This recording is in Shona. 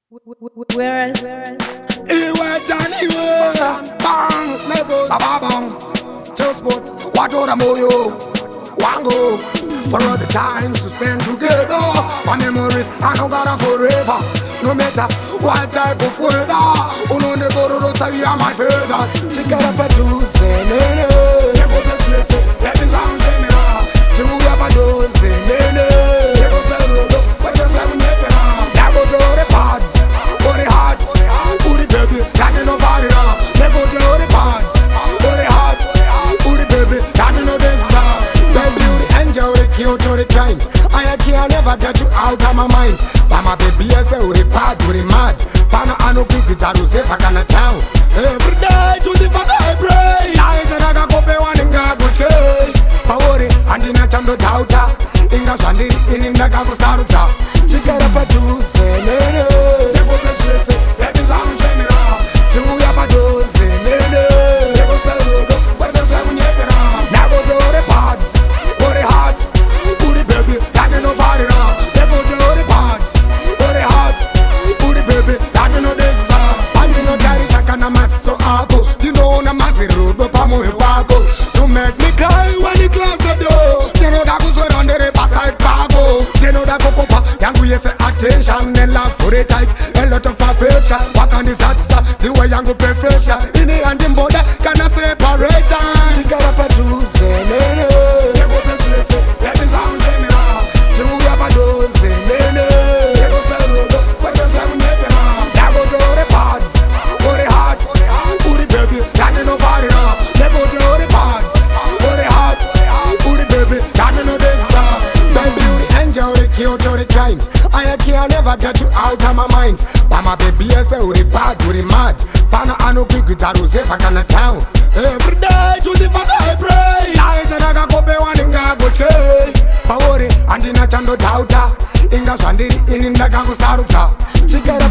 Whereas Iwe Daniwe Bang Level Baba Bang Chill Sports Wadora Moyo Wango For all the times we spend together My memories I know gotta forever No matter what type of weather Uno ne goro rota you are my feathers Chikara patuse nene Nego pechese Baby sound zemira Chimu ya padose nene Nego perodo Pachese unyepera Nego dore pads Body hard Booty baby Got me no body now Nego dore pads Body hard Booty baby Got me no this Baby you the angel the cute to the kind I can't never get you out of my mind But my baby I say the bad to the mad Pana ano quick it out say I can town Every day to the father I pray I said I got kope one inga guche Pawori andina chando dauta Inga shandi inindaga kusaruta Chikara patuse nene Nego pechese baby zangu chemira Chimu ya padose nene Nego perodo Pachese unyepera Nego dore pads Body hard Booty baby Got me no body now Nego dore pads Body hard Booty baby Got me no this Pandi no dari sakana maso ako Dino na mazirudo pamoe wako You make me cry when you close the door Dino da kusoro ndere beside pago Dino da kokopa yangu yese attention And love for it tight A lot of affection Waka ni satsa The way yangu perfection Ini andi mboda Kana separation Chikara patuse nene Nego pechese Baby zangu zemira Chimu ya padose nene Nego perodo Pachese unyepera Nego dore pads Body hard Booty baby Got me no body now Nego dore pads Body hard Booty baby Got me no this Baby you the angel the cute to the kind I can't never get you out of my mind But my baby I say the bad to the mad Pana ano quick it out say I can town Every day to the father I pray I said I got kope one inga guche Pawori andina chando dauta Inga shandi inindaga kusaruta Chikara